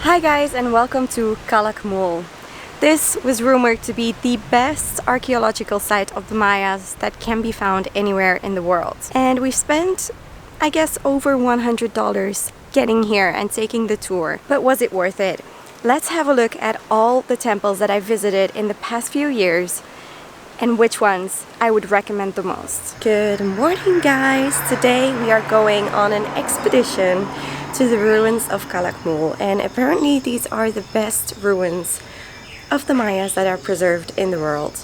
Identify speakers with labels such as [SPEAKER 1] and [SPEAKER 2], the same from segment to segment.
[SPEAKER 1] Hi guys, and welcome to Calakmul. This was rumored to be the best archaeological site of the Mayas that can be found anywhere in the world. And we've spent, I guess, over $100 getting here and taking the tour. But was it worth it? Let's have a look at all the temples that I visited in the past few years and which ones I would recommend the most. Good morning guys! Today we are going on an expedition to the ruins of Calakmul, and apparently these are the best ruins of the Mayas that are preserved in the world.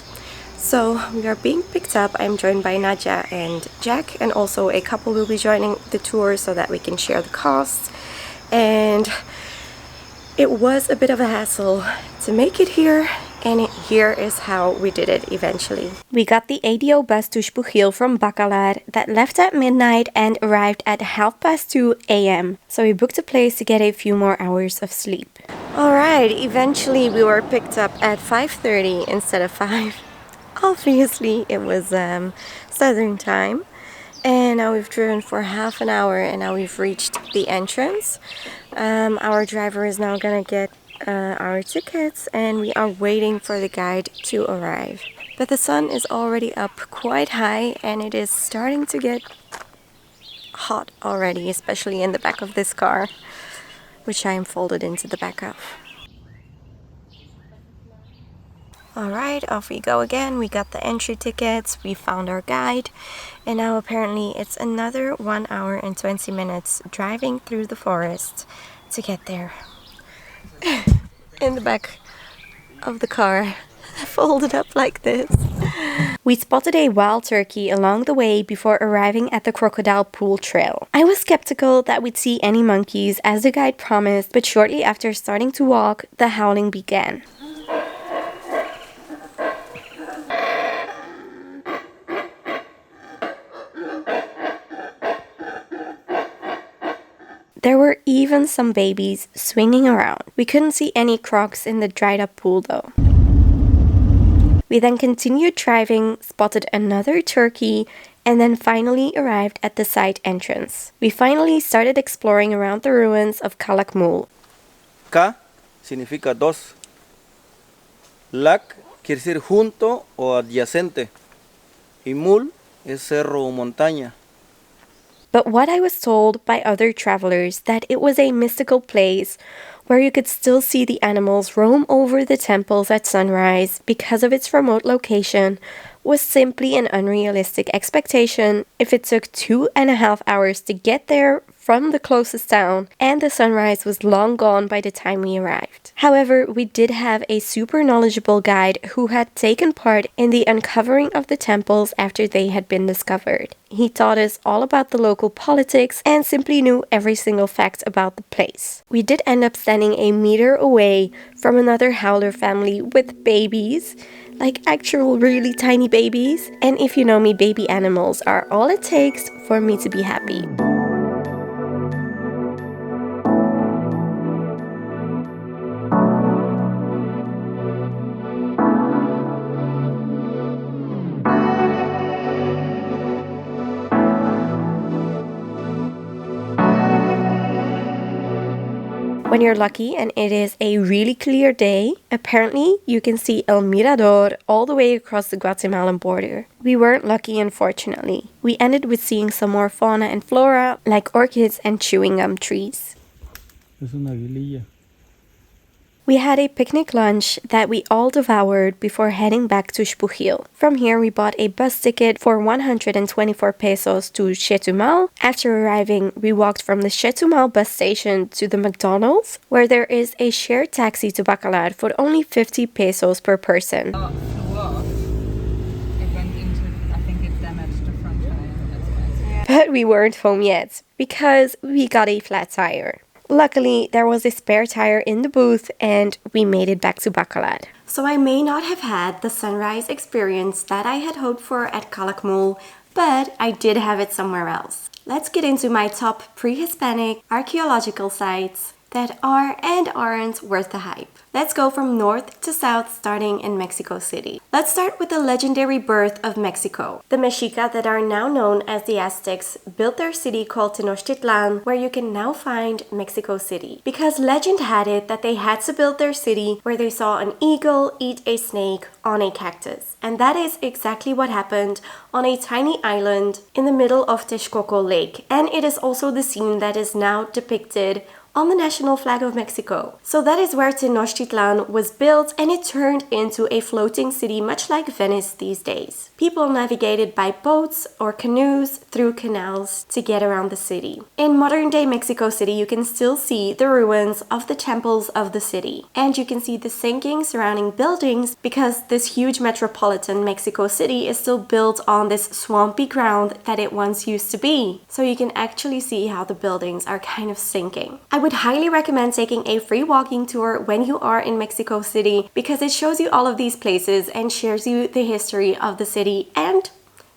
[SPEAKER 1] So we are being picked up. I'm joined by Nadia and Jack, and also a couple will be joining the tour so that we can share the costs. And it was a bit of a hassle to make it here, and here is how we did it eventually. We got the ADO bus to Xpujil from Bacalar that left at midnight and arrived at 2:30 a.m. So we booked a place to get a few more hours of sleep. Alright, eventually we were picked up at 5:30 instead of 5. Obviously it was Southern time. And now we've driven for half an hour and now we've reached the entrance. Our driver is now gonna get our tickets and we are waiting for the guide to arrive. But the sun is already up quite high and it is starting to get hot already, especially in the back of this car, which I am folded into the back of. Alright, off we go again. We got the entry tickets, we found our guide, and now apparently it's another 1 hour and 20 minutes driving through the forest to get there. In the back of the car, folded up like this. We spotted a wild turkey along the way before arriving at the Crocodile Pool Trail. I was skeptical that we'd see any monkeys as the guide promised, but shortly after starting to walk, the howling began. There were even some babies swinging around. We couldn't see any crocs in the dried up pool though. We then continued driving, spotted another turkey, and then finally arrived at the site entrance. We finally started exploring around the ruins of Calakmul.
[SPEAKER 2] Ka significa dos. Lak quiere decir junto o adyacente. Y mul es cerro o montaña.
[SPEAKER 1] But what I was told by other travelers that it was a mystical place where you could still see the animals roam over the temples at sunrise because of its remote location was simply an unrealistic expectation if it took 2.5 hours to get there from the closest town and the sunrise was long gone by the time we arrived. However, we did have a super knowledgeable guide who had taken part in the uncovering of the temples after they had been discovered. He taught us all about the local politics and simply knew every single fact about the place. We did end up standing a meter away from another howler family with babies, like actual really tiny babies, and if you know me, baby animals are all it takes for me to be happy. When you're lucky and it is a really clear day, apparently you can see El Mirador all the way across the Guatemalan border. We weren't lucky, unfortunately. We ended with seeing some more fauna and flora, like orchids and chewing gum trees.
[SPEAKER 2] Es una aguililla.
[SPEAKER 1] We had a picnic lunch that we all devoured before heading back to Xpujil. From here, we bought a bus ticket for 124 pesos to Chetumal. After arriving, we walked from the Chetumal bus station to the McDonald's, where there is a shared taxi to Bacalar for only 50 pesos per person.
[SPEAKER 3] Flew off. It went into, I think it damaged the front tire.
[SPEAKER 1] But we weren't home yet, because we got a flat tire. Luckily, there was a spare tire in the booth and we made it back to Bacalar. So I may not have had the sunrise experience that I had hoped for at Calakmul, but I did have it somewhere else. Let's get into my top pre-Hispanic archaeological sites that are and aren't worth the hype. Let's go from north to south, starting in Mexico City. Let's start with the legendary birth of Mexico. The Mexica that are now known as the Aztecs built their city called Tenochtitlan, where you can now find Mexico City. Because legend had it that they had to build their city where they saw an eagle eat a snake on a cactus. And that is exactly what happened on a tiny island in the middle of Texcoco Lake. And it is also the scene that is now depicted on the national flag of Mexico. So that is where Tenochtitlan was built, and it turned into a floating city much like Venice these days. People navigated by boats or canoes through canals to get around the city. In modern day Mexico City, you can still see the ruins of the temples of the city, and you can see the sinking surrounding buildings because this huge metropolitan Mexico City is still built on this swampy ground that it once used to be. So you can actually see how the buildings are kind of sinking. I would highly recommend taking a free walking tour when you are in Mexico City because it shows you all of these places and shares you the history of the city and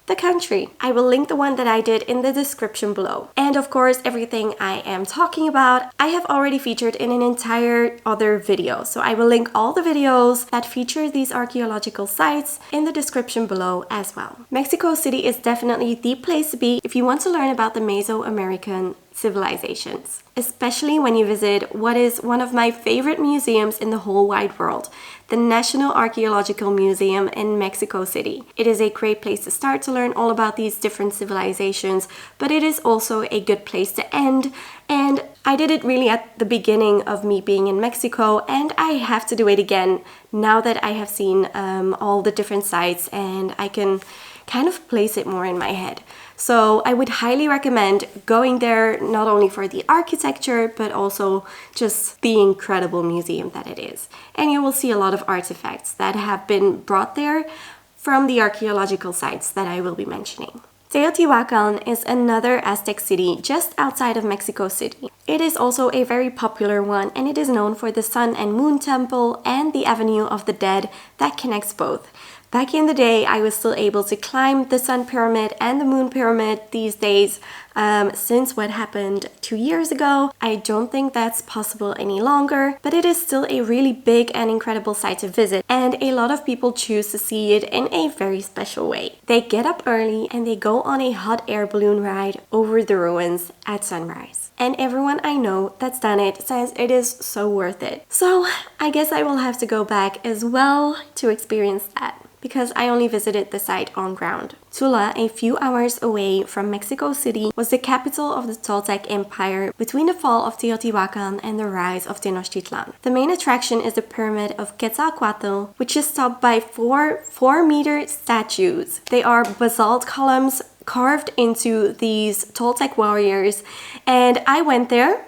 [SPEAKER 1] the country. I will link the one that I did in the description below. And of course, everything I am talking about, I have already featured in an entire other video. So I will link all the videos that feature these archaeological sites in the description below as well. Mexico City is definitely the place to be if you want to learn about the Mesoamerican civilizations, especially when you visit what is one of my favorite museums in the whole wide world, the National Archaeological Museum in Mexico City. It is a great place to start to learn all about these different civilizations, but it is also a good place to end. And I did it really at the beginning of me being in Mexico, and I have to do it again now that I have seen all the different sites and I can kind of place it more in my head. So I would highly recommend going there, not only for the architecture, but also just the incredible museum that it is. And you will see a lot of artifacts that have been brought there from the archaeological sites that I will be mentioning. Teotihuacan is another Aztec city just outside of Mexico City. It is also a very popular one, and it is known for the Sun and Moon Temple and the Avenue of the Dead that connects both. Back in the day, I was still able to climb the Sun Pyramid and the Moon Pyramid. These days, since what happened 2 years ago, I don't think that's possible any longer, but it is still a really big and incredible site to visit, and a lot of people choose to see it in a very special way. They get up early and they go on a hot air balloon ride over the ruins at sunrise. And everyone I know that's done it says it is so worth it. So I guess I will have to go back as well to experience that, because I only visited the site on ground. Tula, a few hours away from Mexico City, was the capital of the Toltec Empire between the fall of Teotihuacan and the rise of Tenochtitlan. The main attraction is the Pyramid of Quetzalcoatl, which is topped by four 4-meter statues. They are basalt columns carved into these Toltec warriors, and I went there,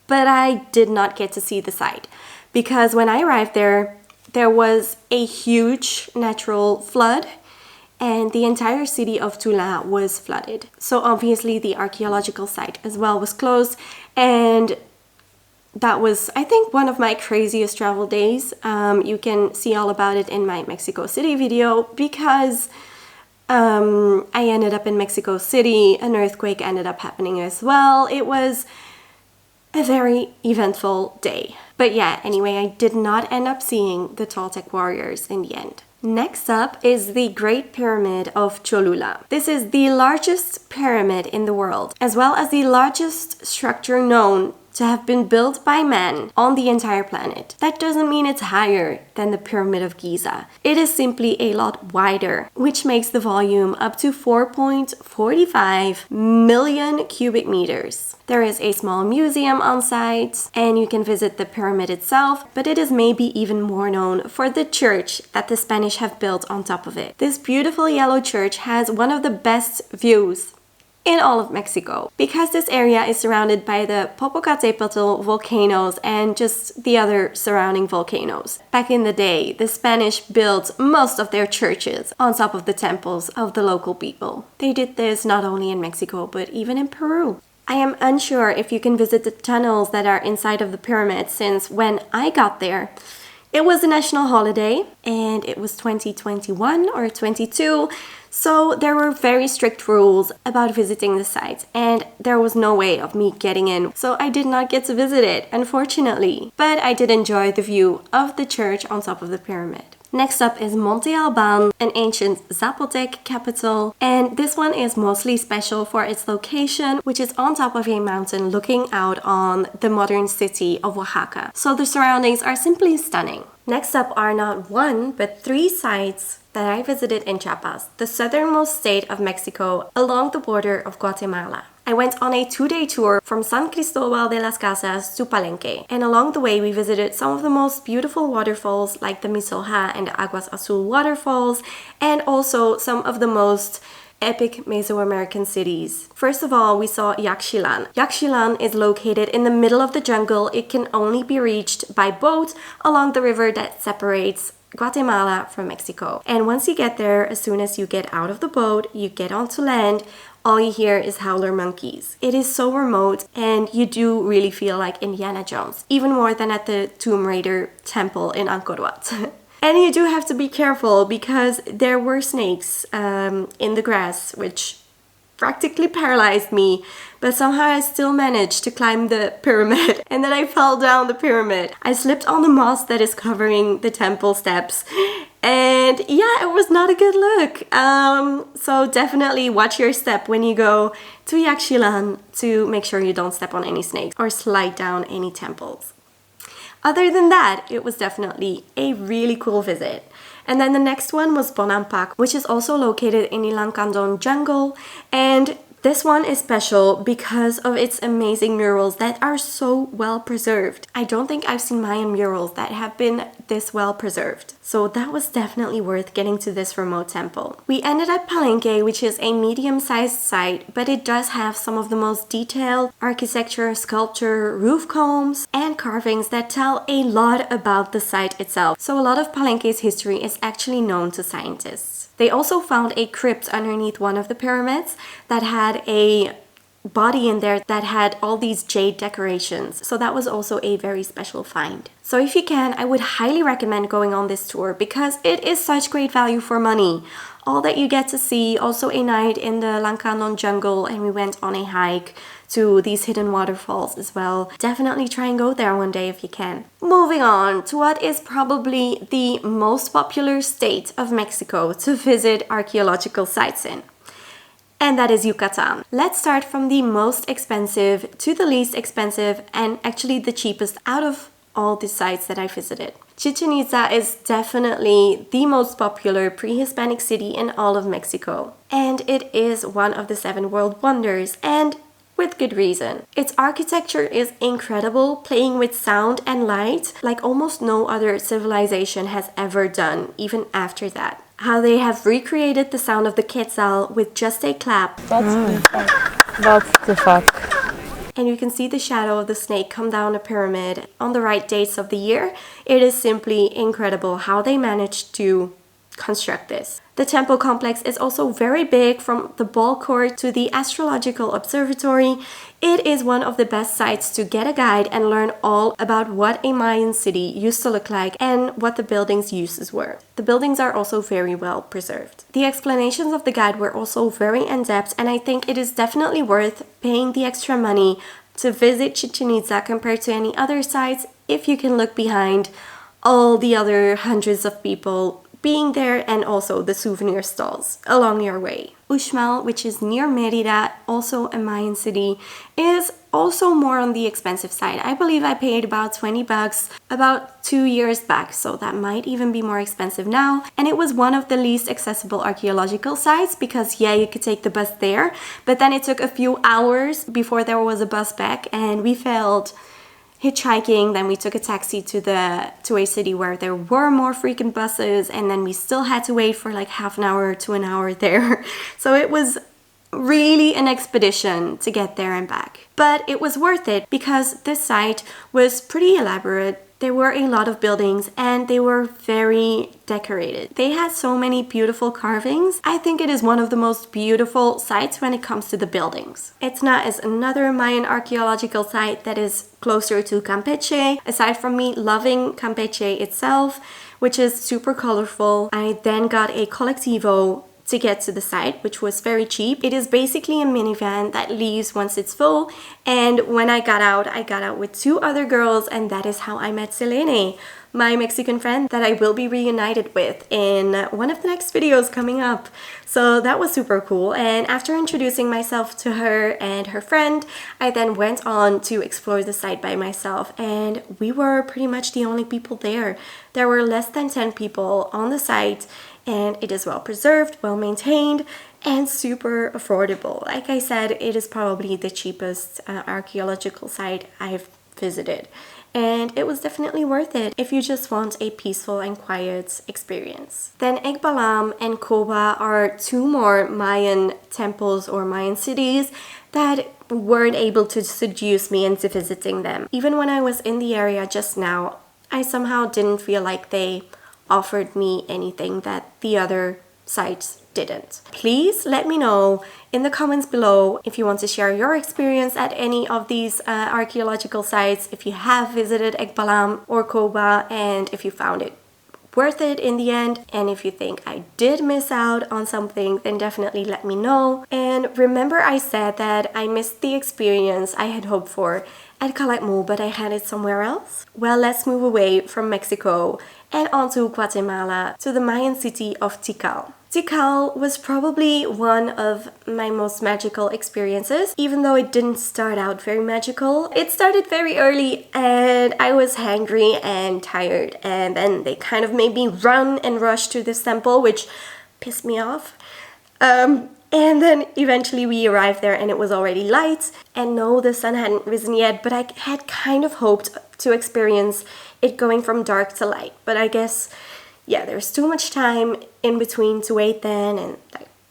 [SPEAKER 1] but I did not get to see the site, because when I arrived there was a huge natural flood and the entire city of Tula was flooded. So obviously the archaeological site as well was closed, and that was, I think, one of my craziest travel days. You can see all about it in my Mexico City video, because I ended up in Mexico City, an earthquake ended up happening as well. It was a very eventful day. But yeah, anyway, I did not end up seeing the Toltec warriors in the end. Next up is the Great Pyramid of Cholula. This is the largest pyramid in the world, as well as the largest structure known to have been built by man on the entire planet. That doesn't mean it's higher than the Pyramid of Giza. It is simply a lot wider, which makes the volume up to 4.45 million cubic meters. There is a small museum on site, and you can visit the pyramid itself, but it is maybe even more known for the church that the Spanish have built on top of it. This beautiful yellow church has one of the best views in all of Mexico, because this area is surrounded by the Popocatépetl volcanoes and just the other surrounding volcanoes. Back in the day, the Spanish built most of their churches on top of the temples of the local people. They did this not only in Mexico, but even in Peru. I am unsure if you can visit the tunnels that are inside of the pyramid, since when I got there, It was a national holiday and it was 2021 or 22, so there were very strict rules about visiting the site and there was no way of me getting in, so I did not get to visit it, unfortunately. But I did enjoy the view of the church on top of the pyramid. Next up is Monte Alban, an ancient Zapotec capital, and this one is mostly special for its location, which is on top of a mountain looking out on the modern city of Oaxaca. So the surroundings are simply stunning. Next up are not one, but 3 sites that I visited in Chiapas, the southernmost state of Mexico, along the border of Guatemala. I went on a 2-day tour from San Cristobal de las Casas to Palenque, and along the way we visited some of the most beautiful waterfalls like the Misoja and Aguas Azul waterfalls, and also some of the most epic Mesoamerican cities. First of all, we saw Yaxchilan. Yaxchilan is located in the middle of the jungle. It can only be reached by boat along the river that separates Guatemala from Mexico. And once you get there, as soon as you get out of the boat, you get onto land, all you hear is howler monkeys. It is so remote and you do really feel like Indiana Jones, even more than at the Tomb Raider temple in Angkor Wat. And you do have to be careful because there were snakes in the grass, which practically paralyzed me, but somehow I still managed to climb the pyramid and then I fell down the pyramid. I slipped on the moss that is covering the temple steps, and yeah, it was not a good look. So definitely watch your step when you go to Yaxchilan to make sure you don't step on any snakes or slide down any temples. Other than that, it was definitely a really cool visit. And then the next one was Bonampak, which is also located in Ilancandon jungle, and this one is special because of its amazing murals that are so well preserved. I don't think I've seen Mayan murals that have been this well preserved. So that was definitely worth getting to this remote temple. We ended at Palenque, which is a medium-sized site, but it does have some of the most detailed architecture, sculpture, roof combs, and carvings that tell a lot about the site itself. So a lot of Palenque's history is actually known to scientists. They also found a crypt underneath one of the pyramids that had a body in there that had all these jade decorations. So that was also a very special find. So if you can, I would highly recommend going on this tour because it is such great value for money. All that you get to see, also a night in the Lancanon jungle, and we went on a hike to these hidden waterfalls as well. Definitely try and go there one day if you can. Moving on to what is probably the most popular state of Mexico to visit archaeological sites in, and that is Yucatan. Let's start from the most expensive to the least expensive, and actually the cheapest out of all the sites that I visited. Chichén-Itza is definitely the most popular pre-Hispanic city in all of Mexico, and it is one of the 7 world wonders, and with good reason. Its architecture is incredible, playing with sound and light like almost no other civilization has ever done, even after that. How they have recreated the sound of the quetzal with just a clap.
[SPEAKER 3] That's the fuck.
[SPEAKER 1] And you can see the shadow of the snake come down a pyramid on the right dates of the year. It is simply incredible how they managed to construct this. The temple complex is also very big, from the ball court to the astrological observatory. It is one of the best sites to get a guide and learn all about what a Mayan city used to look like and what the buildings' uses were. The buildings are also very well preserved. The explanations of the guide were also very in-depth, and I think it is definitely worth paying the extra money to visit Chichén-Itza compared to any other sites if you can look behind all the other hundreds of people being there, and also the souvenir stalls along your way. Uxmal, which is near Mérida, also a Mayan city, is also more on the expensive side. I believe I paid about 20 bucks about 2 years back, so that might even be more expensive now. And it was one of the least accessible archaeological sites because yeah, you could take the bus there, but then it took a few hours before there was a bus back, and we failed hitchhiking. Then we took a taxi to a city where there were more frequent buses, and then we still had to wait for like half an hour to an hour there. So it was really an expedition to get there and back. But it was worth it because this site was pretty elaborate. There were a lot of buildings and they were very decorated. They had so many beautiful carvings. I think it is one of the most beautiful sites when it comes to the buildings. Edzna is another Mayan archaeological site that is closer to Campeche. Aside from me loving Campeche itself, which is super colorful, I then got a colectivo to get to the site, which was very cheap. It is basically a minivan that leaves once it's full, and when I got out with 2 other girls, and that is how I met Selene, my Mexican friend that I will be reunited with in one of the next videos coming up. So that was super cool, and after introducing myself to her and her friend, I then went on to explore the site by myself, and we were pretty much the only people there. There were less than 10 people on the site, and it is well preserved, well maintained, and super affordable. Like I said, it is probably the cheapest archaeological site I've visited, and it was definitely worth it if you just want a peaceful and quiet experience. Then Balam and Coba are 2 more Mayan temples or Mayan cities that weren't able to seduce me into visiting them. Even when I was in the area just now, I somehow didn't feel like they offered me anything that the other sites didn't. Please let me know in the comments below if you want to share your experience at any of these archaeological sites, if you have visited Balam or Coba, and if you found it worth it in the end. And if you think I did miss out on something, then definitely let me know. And remember, I said that I missed the experience I had hoped for at Calakmul, but I had it somewhere else? Well, let's move away from Mexico and onto Guatemala, to the Mayan city of Tikal. Tikal was probably one of my most magical experiences, even though it didn't start out very magical. It started very early and I was hangry and tired, and then they kind of made me run and rush to this temple, which pissed me off. And then eventually we arrived there and it was already light, and no, the sun hadn't risen yet, but I had kind of hoped to experience it going from dark to light. But I guess, yeah, there's too much time in between to wait then, and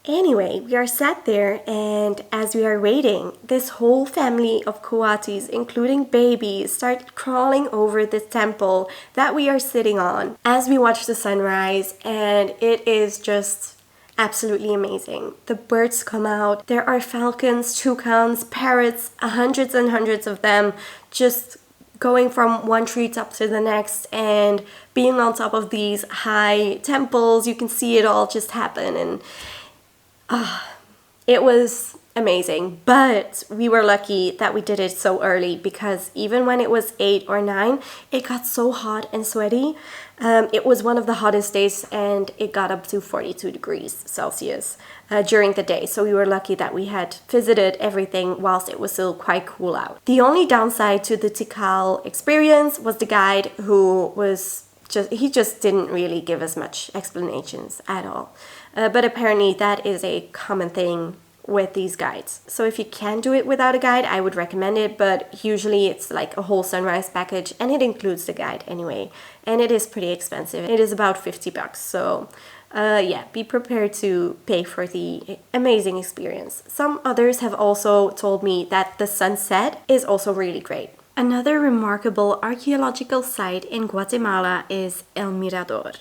[SPEAKER 1] anyway, we are sat there, and as we are waiting, this whole family of coatis, including babies, start crawling over the temple that we are sitting on as we watch the sunrise, and it is just absolutely amazing. The birds come out. There are falcons, toucans, parrots, hundreds and hundreds of them, just going from one tree top to the next and being on top of these high temples. You can see it all just happen, and it was amazing. But we were lucky that we did it so early, because even when it was 8 or 9, it got so hot and sweaty. It was one of the hottest days, and it got up to 42 degrees Celsius during the day. So we were lucky that we had visited everything whilst it was still quite cool out. The only downside to the Tikal experience was the guide, who was he just didn't really give us much explanations at all. But apparently that is a common thing with these guides. So if you can do it without a guide, I would recommend it, but usually it's like a whole sunrise package and it includes the guide anyway, and it is pretty expensive. It is about $50, so yeah, be prepared to pay for the amazing experience. Some others have also told me that the sunset is also really great. Another remarkable archaeological site in Guatemala is El Mirador,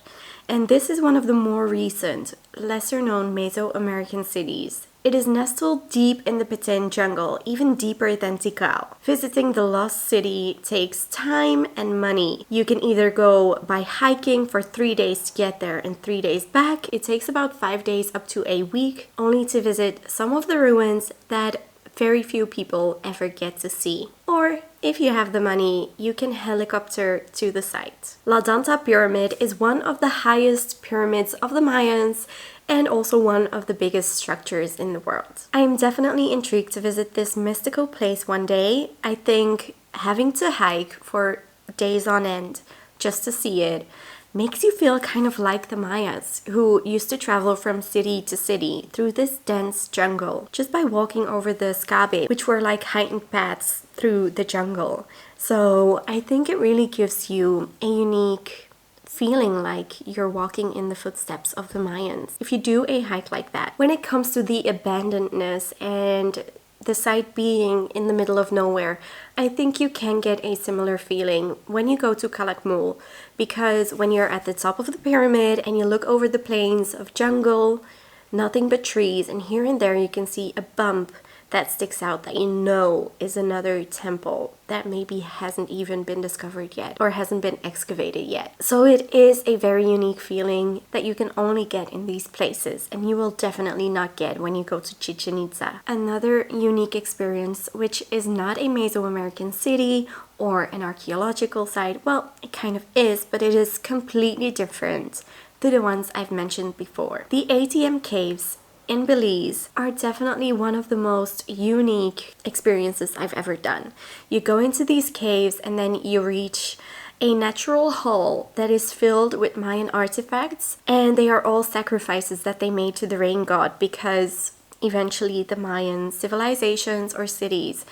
[SPEAKER 1] and this is one of the more recent, lesser known Mesoamerican cities. It is nestled deep in the Petén jungle, even deeper than Tikal. Visiting the lost city takes time and money. You can either go by hiking for 3 days to get there and 3 days back. It takes about 5 days up to a week, only to visit some of the ruins that very few people ever get to see. Or, if you have the money, you can helicopter to the site. La Danta Pyramid is one of the highest pyramids of the Mayans, and also one of the biggest structures in the world. I am definitely intrigued to visit this mystical place one day. I think having to hike for days on end just to see it makes you feel kind of like the Mayas, who used to travel from city to city through this dense jungle just by walking over the scabe, which were like heightened paths through the jungle. So I think it really gives you a unique feeling like you're walking in the footsteps of the Mayans if you do a hike like that. When it comes to the abandonedness and the site being in the middle of nowhere, I think you can get a similar feeling when you go to Calakmul, because when you're at the top of the pyramid and you look over the plains of jungle, nothing but trees, and here and there you can see a bump that sticks out that you know is another temple that maybe hasn't even been discovered yet or hasn't been excavated yet. So it is a very unique feeling that you can only get in these places, and you will definitely not get when you go to Chichén-Itza. Another unique experience, which is not a Mesoamerican city or an archaeological site, well, it kind of is, but it is completely different to the ones I've mentioned before. The ATM Caves in Belize are definitely one of the most unique experiences I've ever done. You go into these caves and then you reach a natural hall that is filled with Mayan artifacts, and they are all sacrifices that they made to the rain god, because eventually the Mayan civilizations or cities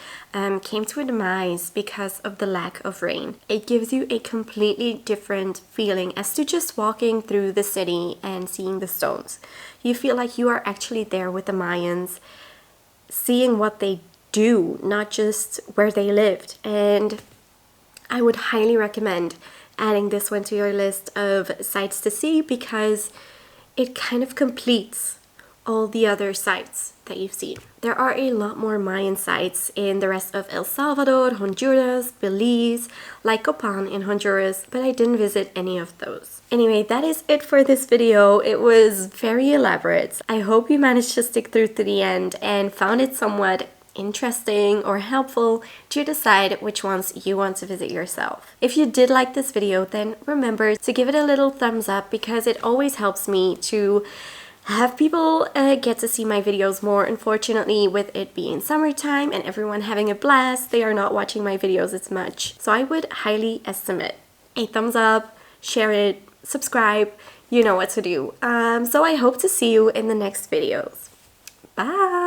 [SPEAKER 1] came to a demise because of the lack of rain. It gives you a completely different feeling as to just walking through the city and seeing the stones. You feel like you are actually there with the Mayans, seeing what they do, not just where they lived. And I would highly recommend adding this one to your list of sites to see, because it kind of completes all the other sites that you've seen. There are a lot more Mayan sites in the rest of El Salvador, Honduras, Belize, like Copan in Honduras, but I didn't visit any of those. Anyway, that is it for this video. It was very elaborate. I hope you managed to stick through to the end and found it somewhat interesting or helpful to decide which ones you want to visit yourself. If you did like this video, then remember to give it a little thumbs up, because it always helps me to have people get to see my videos more. Unfortunately, with it being summertime and everyone having a blast, they are not watching my videos as much. So I would highly estimate a thumbs up, share it, subscribe, you know what to do. So I hope to see you in the next videos. Bye!